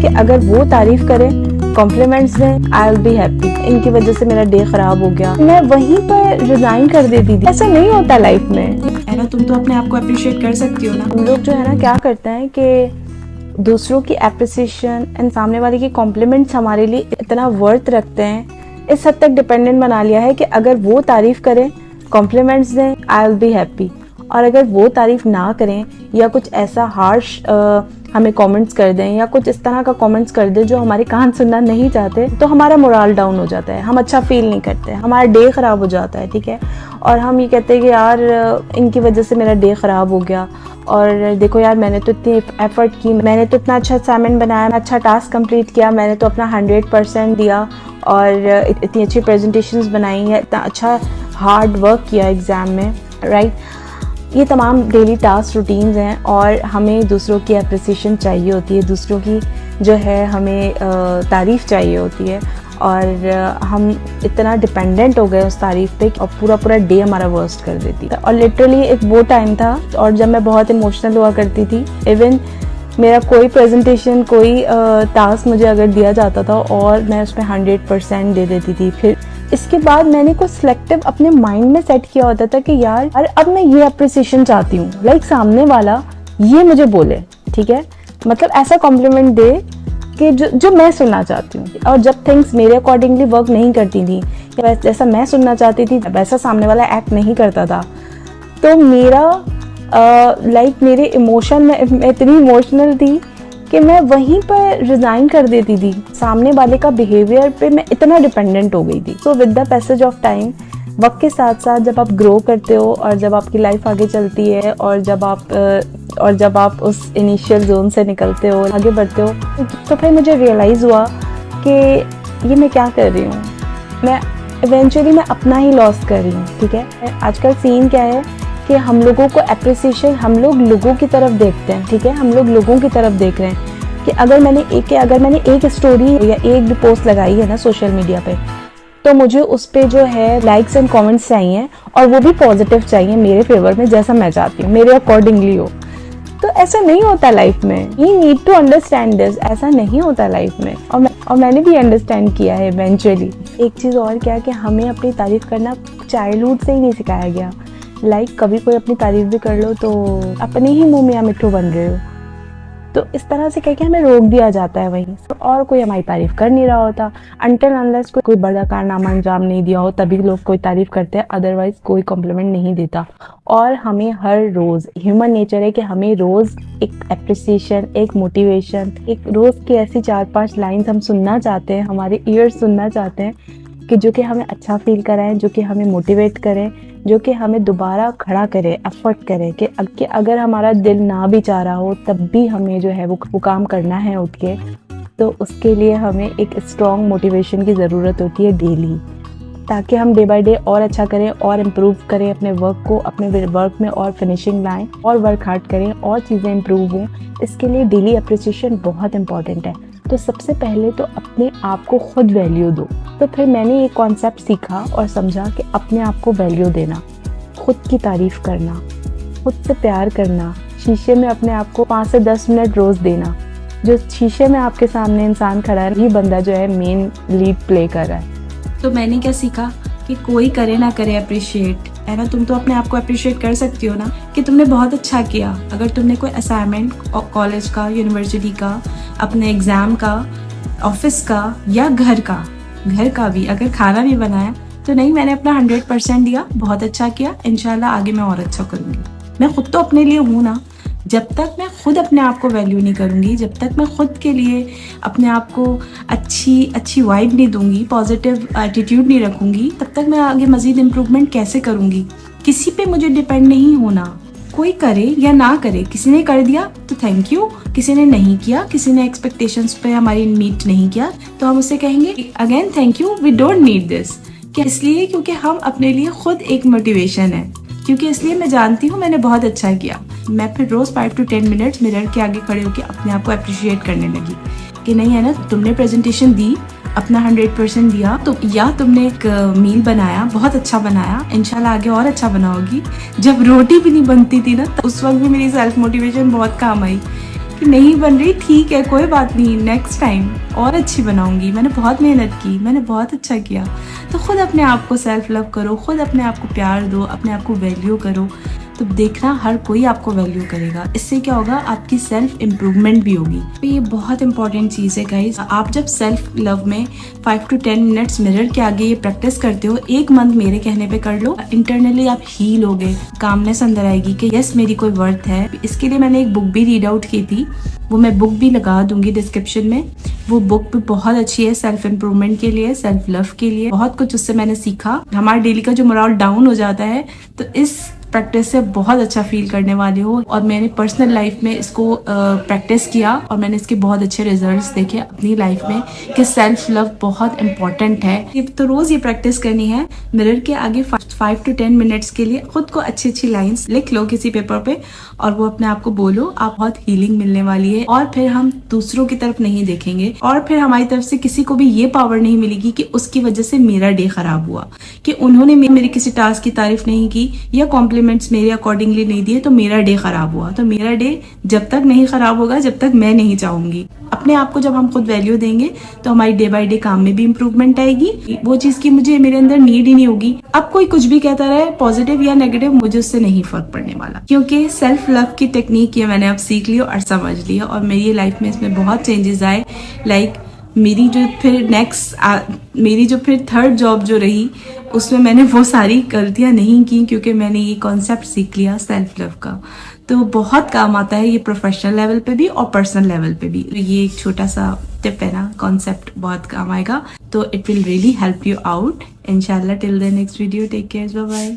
कि अगर वो तारीफ करें, कॉम्प्लीमेंट्स दें, आई विल बी हैप्पी। इनकी वजह से मेरा डे खराब हो गया, मैं वहीं पर रिजाइन कर देती थी। ऐसा नहीं होता लाइफ में, है ना। तुम तो अपने आप को अप्रिशिएट कर सकती हो ना। हम लोग जो है ना क्या करते हैं कि दूसरों की अप्रिसिएशन एंड सामने वाले की कॉम्प्लीमेंट्स हमारे लिए इतना वर्थ रखते हैं, इस हद तक डिपेंडेंट बना लिया है कि अगर वो तारीफ करें, कॉम्प्लीमेंट्स दें, आई विल बी हैप्पी। और अगर वो तारीफ ना करें या कुछ ऐसा हार्श हमें कमेंट्स कर दें या कुछ इस तरह का कमेंट्स कर दें जो हमारे कान सुनना नहीं चाहते, तो हमारा मोरल डाउन हो जाता है, हम अच्छा फील नहीं करते, हमारा डे ख़राब हो जाता है, ठीक है। और हम ये कहते हैं कि यार इनकी वजह से मेरा डे ख़राब हो गया, और देखो यार मैंने तो इतनी एफर्ट की, मैंने तो इतना अच्छा असाइनमेंट बनाया, अच्छा टास्क कंप्लीट किया, मैंने तो अपना 100% दिया और इतनी अच्छी प्रेजेंटेशंस बनाई है, इतना अच्छा हार्ड वर्क किया एग्ज़ाम में, राइट। ये तमाम डेली टास्क रूटीन्स हैं और हमें दूसरों की अप्रिसिएशन चाहिए होती है, दूसरों की जो है हमें तारीफ़ चाहिए होती है, और हम इतना डिपेंडेंट हो गए उस तारीफ़ पे और पूरा पूरा डे हमारा वर्स्ट कर देती है। और लिटरली एक वो टाइम था और जब मैं बहुत इमोशनल हुआ करती थी। इवन मेरा कोई प्रेजेंटेशन, कोई टास्क मुझे अगर दिया जाता था और मैं उसमें 100% दे देती थी, फिर इसके बाद मैंने कुछ सिलेक्टिव अपने माइंड में सेट किया होता था कि यार अब मैं ये अप्रिसिएशन चाहती हूँ, लाइक सामने वाला ये मुझे बोले, ठीक है, मतलब ऐसा कॉम्प्लीमेंट दे कि जो मैं सुनना चाहती हूँ। और जब थिंग्स मेरे अकॉर्डिंगली वर्क नहीं करती थी या जैसा मैं सुनना चाहती थी वैसा सामने वाला एक्ट नहीं करता था, तो मेरा मेरे इमोशन में इतनी इमोशनल थी कि मैं वहीं पर रिज़ाइन कर देती थी। सामने वाले का बिहेवियर पे मैं इतना डिपेंडेंट हो गई थी। So with the passage of time, वक्त के साथ साथ जब आप ग्रो करते हो और जब आपकी लाइफ आगे चलती है और जब आप उस इनिशियल जोन से निकलते हो, आगे बढ़ते हो, तो फिर मुझे रियलाइज़ हुआ कि ये मैं क्या कर रही हूँ। मैं इवेंचुअली मैं अपना ही लॉस कर रही हूँ, ठीक है। आजकल सीन क्या है कि हम लोगों को अप्रिसिएशन, हम लोग लोगों की तरफ देखते हैं, ठीक है, हम लोग लोगों की तरफ देख रहे हैं कि अगर मैंने एक स्टोरी या एक भी पोस्ट लगाई है ना सोशल मीडिया पे, तो मुझे उस पे जो है लाइक्स एंड कमेंट्स चाहिए और वो भी पॉजिटिव चाहिए मेरे फेवर में, जैसा मैं चाहती हूँ, मेरे अकॉर्डिंगली हो। तो ऐसा नहीं होता लाइफ में, you need to understand this, ऐसा नहीं होता लाइफ में। और मैंने भी अंडरस्टैंड किया है इवेंचुअली। एक चीज़ और क्या कि हमें अपनी तारीफ करना चाइल्डहुड से ही नहीं सिखाया गया। लाइक कभी कोई अपनी तारीफ भी कर लो तो अपने ही मुंह में मिट्ठू बन रहे हो, तो इस तरह से कह के हमें रोक दिया जाता है वहीं, और कोई हमारी तारीफ कर नहीं रहा होता अनटिल अनलेस कोई बड़ा कारनामा अंजाम नहीं दिया हो, तभी लोग कोई तारीफ करते हैं, अदरवाइज कोई कॉम्प्लीमेंट नहीं देता। और हमें हर रोज़, ह्यूमन नेचर है कि हमें रोज़ एक एप्रिसिएशन, एक मोटिवेशन, एक रोज़ की ऐसी 4-5 लाइन्स हम सुनना चाहते हैं, हमारे ईयर्स सुनना चाहते हैं कि जो कि हमें अच्छा फील कराएं, जो कि हमें मोटिवेट करें, जो कि हमें दोबारा खड़ा करे, एफर्ट करे कि अगर हमारा दिल ना भी चाह रहा हो तब भी हमें जो है वो काम करना है उठ के। तो उसके लिए हमें एक स्ट्रॉन्ग मोटिवेशन की ज़रूरत होती है डेली, ताकि हम डे बाय डे और अच्छा करें और इम्प्रूव करें अपने वर्क को, अपने वर्क में और फिनिशिंग लाएं और वर्क हार्ड करें और चीज़ें इम्प्रूव हों। इसके लिए डेली अप्रिसिएशन बहुत इंपॉर्टेंट है। तो सबसे पहले तो अपने आप को खुद वैल्यू दो। तो फिर मैंने ये कॉन्सेप्ट सीखा और समझा कि अपने आप को वैल्यू देना, खुद की तारीफ़ करना, खुद से प्यार करना, शीशे में अपने आप को 5 से 10 मिनट रोज़ देना। जो शीशे में आपके सामने इंसान खड़ा है, ये बंदा जो है मेन लीड प्ले कर रहा है। तो मैंने क्या सीखा कि कोई करे ना करे अप्रिशिएट, है ना। तुम तो अपने आप को अप्रिशिएट कर सकती हो ना कि तुमने बहुत अच्छा किया। अगर तुमने कोई असाइनमेंट कॉलेज का, यूनिवर्सिटी का, अपने एग्ज़ाम का, ऑफिस का या घर का भी अगर खाना भी बनाया, तो नहीं, मैंने अपना 100% दिया, बहुत अच्छा किया, इंशाल्लाह आगे मैं और अच्छा करूँगी। मैं खुद तो अपने लिए हूँ ना। जब तक मैं खुद अपने आप को वैल्यू नहीं करूँगी, जब तक मैं खुद के लिए अपने आप को अच्छी वाइब नहीं दूंगी, पॉजिटिव एटीट्यूड नहीं रखूँगी, तब तक मैं आगे मज़ीद इम्प्रूवमेंट कैसे करूँगी। किसी पे मुझे डिपेंड नहीं होना, कोई करे या ना करे। किसी ने कर दिया तो थैंक यू, किसी ने नहीं किया, किसी ने एक्सपेक्टेशंस पे हमारी मीट नहीं किया, तो हम उससे कहेंगे again thank you, we don't need this. क्या इसलिए क्योंकि हम अपने लिए खुद एक मोटिवेशन है, क्योंकि इसलिए मैं जानती हूँ मैंने बहुत अच्छा किया। मैं फिर रोज़ 5 to 10 मिनट्स मिरर के आगे खड़े होकर अपने आप को अप्रिशिएट करने लगी कि नहीं, है ना, तुमने प्रेजेंटेशन दी, अपना 100% दिया, तो या तुमने एक मील बनाया, बहुत अच्छा बनाया, इंशाल्लाह आगे और अच्छा बनाओगी। जब रोटी भी नहीं बनती थी ना, तो उस वक्त भी मेरी सेल्फ मोटिवेशन बहुत काम आई कि नहीं बन रही, ठीक है कोई बात नहीं, नेक्स्ट टाइम और अच्छी बनाऊंगी, मैंने बहुत मेहनत की, मैंने बहुत अच्छा किया। तो खुद अपने आप को सेल्फ लव करो, खुद अपने आप को प्यार दो, अपने आप को वैल्यू करो, तो देखना हर कोई आपको वैल्यू करेगा। इससे क्या होगा, आपकी सेल्फ इम्प्रूवमेंट भी होगी। तो ये बहुत इंपॉर्टेंट चीज़ है गाइस। आप जब सेल्फ लव में 5 to 10 मिनट्स मिरर के आगे ये प्रैक्टिस करते हो, 1 मंथ मेरे कहने पे कर लो, इंटरनली आप हील होगे, कामनेस अंदर आएगी कि यस मेरी कोई वर्थ है। इसके लिए मैंने एक बुक भी रीड आउट की थी, वो मैं बुक भी लगा दूंगी डिस्क्रिप्शन में। वो बुक भी बहुत अच्छी है सेल्फ इम्प्रूवमेंट के लिए, सेल्फ लव के लिए। बहुत कुछ उससे मैंने सीखा। हमारा डेली का जो मोरल डाउन हो जाता है, तो इस प्रैक्टिस से बहुत अच्छा फील करने वाले हो। और मैंने पर्सनल लाइफ में इसको प्रैक्टिस किया और मैंने इसके बहुत अच्छे रिजल्ट्स देखे अपनी लाइफ में कि सेल्फ लव बहुत इंपॉर्टेंट है। तो रोज ये प्रैक्टिस करनी है। मिरर के आगे 5 to 10 मिनट्स के लिए खुद को अच्छी अच्छी लाइंस लिख लो किसी पेपर पे और वो अपने आप को बोलो, आप बहुत हीलिंग मिलने वाली है। और फिर हम दूसरों की तरफ नहीं देखेंगे और फिर हमारी तरफ से किसी को भी ये पावर नहीं मिलेगी कि उसकी वजह से मेरा डे खराब हुआ, कि उन्होंने मेरी किसी टास्क की तारीफ नहीं की या कॉम्प्लीमेंट्स मेरे अकॉर्डिंगली नहीं दिए तो मेरा डे खराब हुआ। तो मेरा डे जब तक नहीं खराब होगा जब तक मैं नहीं चाहूंगी। अपने आप को जब हम खुद वैल्यू देंगे तो हमारी डे बाय डे काम में भी इंप्रूवमेंट आएगी। वो चीज की मुझे मेरे अंदर नीड ही नहीं होगी। अब कोई कुछ भी कहता रहे, पॉजिटिव या नेगेटिव, मुझे उससे नहीं फर्क पड़ने वाला, क्योंकि सेल्फ लव की टेक्निक ये मैंने अब सीख ली और समझ लिया और मेरी लाइफ में इसमें बहुत चेंजेस आए। लाइक मेरी जो फिर थर्ड जॉब जो रही उसमें मैंने वो सारी गलतियां नहीं की, क्योंकि मैंने ये कॉन्सेप्ट सीख लिया सेल्फ लव का। तो बहुत काम आता है ये प्रोफेशनल लेवल पे भी और पर्सनल लेवल पे भी। तो ये एक छोटा सा टिप है ना, कॉन्सेप्ट बहुत काम आएगा। तो it will really help you out इंशाल्लाह। Till the next video, take care, bye bye.